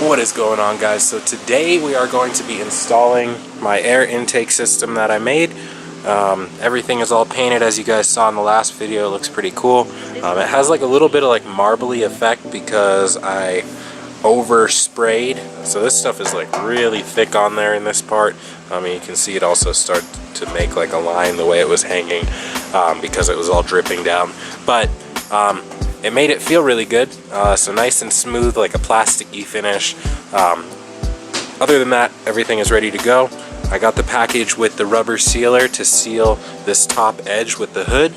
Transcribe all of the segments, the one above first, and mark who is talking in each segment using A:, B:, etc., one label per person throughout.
A: What is going on, guys? So today we are going to be installing my air intake system that I made. Everything is all painted, as you guys saw in the last video. It looks pretty cool. It has like a little bit of like marbly effect because I oversprayed, so this stuff is like really thick on there in this part. You can see it also start to make like a line the way it was hanging because it was all dripping down, but it made it feel really good, so nice and smooth, like a plasticky finish. Other than that, everything is ready to go. I got the package with the rubber sealer to seal this top edge with the hood,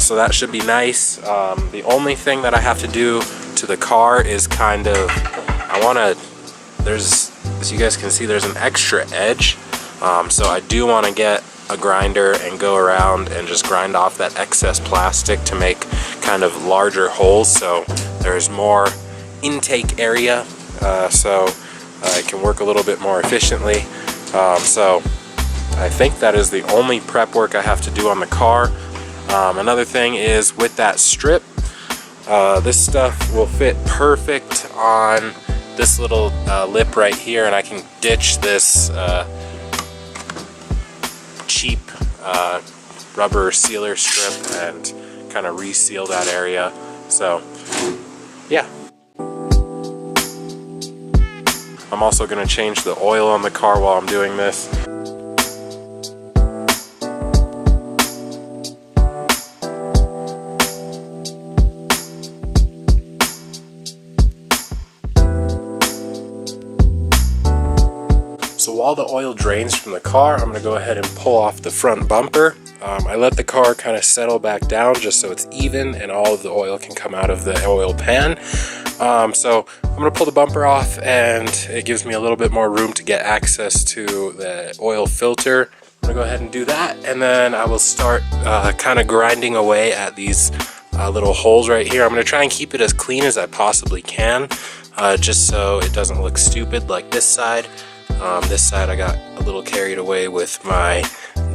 A: so that should be nice. The only thing that I have to do to the car is kind of, as you guys can see, there's an extra edge, so I do want to get a grinder and go around and just grind off that excess plastic to make kind of larger holes, so there's more intake area, so it can work a little bit more efficiently. So I think that is the only prep work I have to do on the car. Another thing is with that strip, this stuff will fit perfect on this little lip right here, and I can ditch this cheap rubber sealer strip and kind of reseal that area. So yeah, I'm also going to change the oil on the car while I'm doing this. So while the oil drains from the car, I'm going to go ahead and pull off the front bumper. I let the car kind of settle back down just so it's even and all of the oil can come out of the oil pan. So I'm going to pull the bumper off, and it gives me a little bit more room to get access to the oil filter. I'm going to go ahead and do that, and then I will start kind of grinding away at these little holes right here. I'm going to try and keep it as clean as I possibly can, just so it doesn't look stupid like this side. This side I got a little carried away with my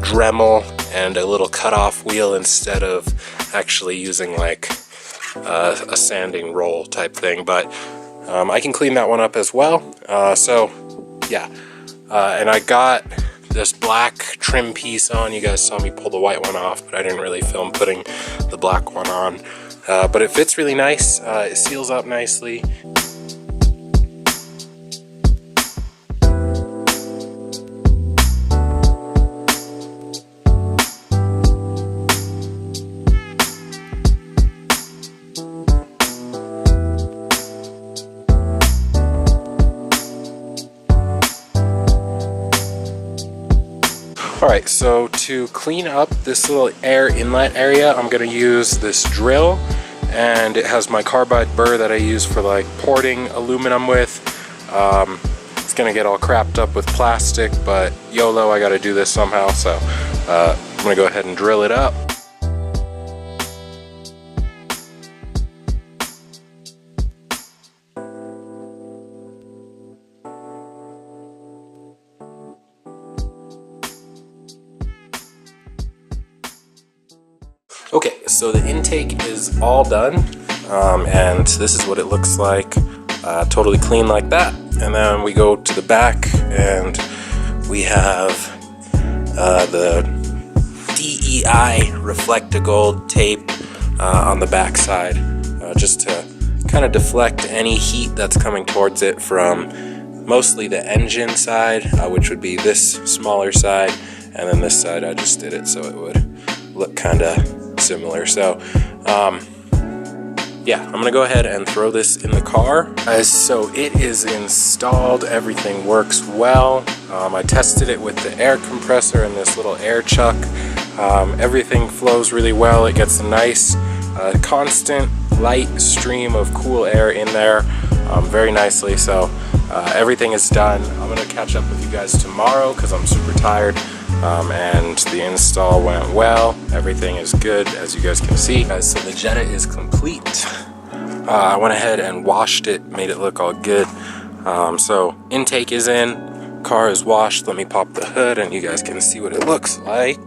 A: Dremel and a little cutoff wheel instead of actually using like a sanding roll type thing, but I can clean that one up as well. So yeah, and I got this black trim piece on. You guys saw me pull the white one off, but I didn't really film putting the black one on, but it fits really nice. It seals up nicely. Alright, so to clean up this little air inlet area, I'm going to use this drill, and it has my carbide burr that I use for like porting aluminum with. It's going to get all crapped up with plastic, but YOLO, I got to do this somehow, so I'm going to go ahead and drill it up. Okay, so the intake is all done, and this is what it looks like, totally clean like that. And then we go to the back, and we have the DEI Reflectagold tape on the back side, just to kind of deflect any heat that's coming towards it from mostly the engine side, which would be this smaller side, and then this side I just did it so it would look kind of similar. So yeah, I'm gonna go ahead and throw this in the car. So it is installed, everything works well. I tested it with the air compressor and this little air chuck. Everything flows really well. It gets a nice constant light stream of cool air in there very nicely. So everything is done. I'm gonna catch up with you guys tomorrow because I'm super tired. And the install went well. Everything is good, as you guys can see. So the Jetta is complete. I went ahead and washed it, made it look all good. So intake is in, car is washed. Let me pop the hood and you guys can see what it looks like.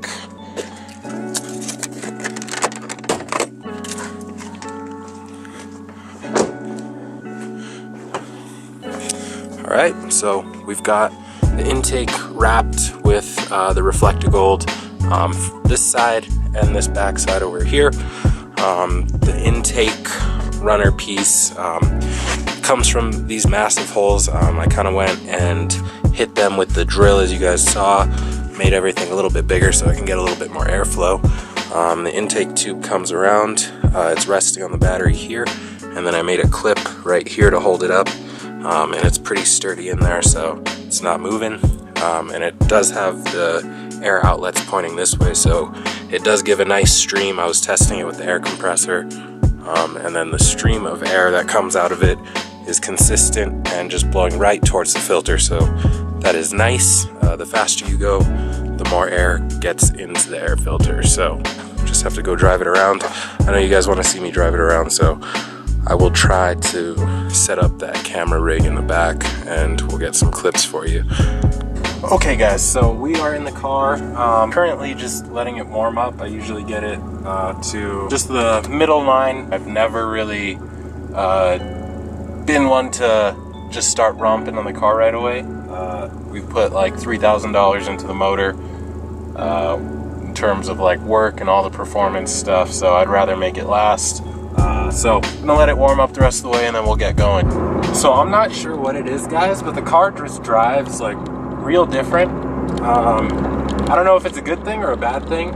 A: Alright, so we've got the intake wrapped with the Reflectigold, this side and this back side over here. The intake runner piece comes from these massive holes. I kind of went and hit them with the drill, as you guys saw, made everything a little bit bigger so I can get a little bit more airflow. The intake tube comes around, it's resting on the battery here, and then I made a clip right here to hold it up, and it's pretty sturdy in there, so it's not moving. And it does have the air outlets pointing this way, so it does give a nice stream. I was testing it with the air compressor, and then the stream of air that comes out of it is consistent and just blowing right towards the filter, so that is nice. The faster you go, the more air gets into the air filter, so just have to go drive it around. I know you guys want to see me drive it around, so I will try to set up that camera rig in the back and we'll get some clips for you. Okay guys, so we are in the car, currently just letting it warm up. I usually get it to just the middle line. I've never really been one to just start romping on the car right away. We've put like $3,000 into the motor in terms of like work and all the performance stuff, so I'd rather make it last. So I'm gonna let it warm up the rest of the way and then we'll get going. So I'm not sure what it is, guys, but the car just drives like real different. I don't know if it's a good thing or a bad thing.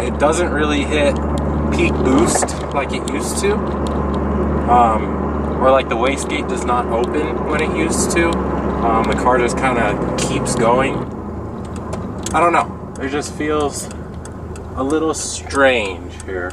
A: It doesn't really hit peak boost like it used to, or like the wastegate does not open when it used to. The car just kind of keeps going. I don't know, it just feels a little strange here.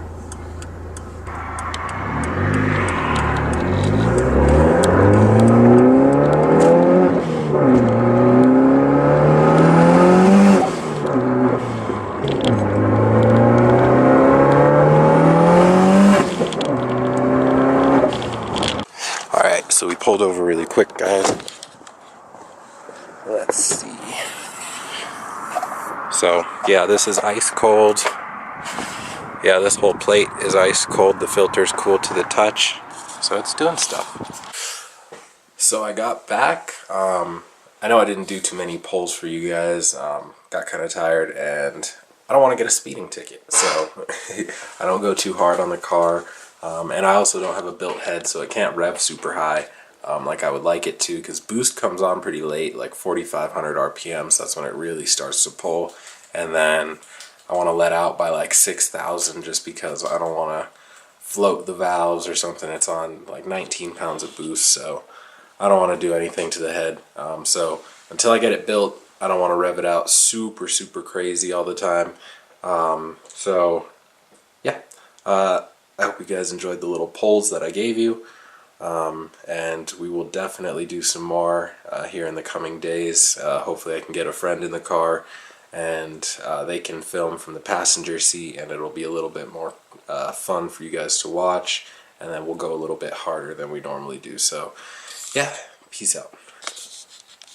A: So we pulled over really quick, guys. Let's see. So yeah, this is ice cold. Yeah, this whole plate is ice cold. The filter's cool to the touch, so it's doing stuff. So I got back. I know I didn't do too many pulls for you guys. Got kind of tired, and I don't want to get a speeding ticket, so I don't go too hard on the car. And I also don't have a built head, so it can't rev super high like I would like it to, because boost comes on pretty late, like 4,500 RPM, so that's when it really starts to pull. And then I want to let out by like 6,000 just because I don't want to float the valves or something. It's on like 19 pounds of boost, so I don't want to do anything to the head. So until I get it built, I don't want to rev it out super crazy all the time. So yeah, I hope you guys enjoyed the little polls that I gave you, and we will definitely do some more here in the coming days. Hopefully I can get a friend in the car and they can film from the passenger seat, and it'll be a little bit more fun for you guys to watch, and then we'll go a little bit harder than we normally do. So yeah, peace out.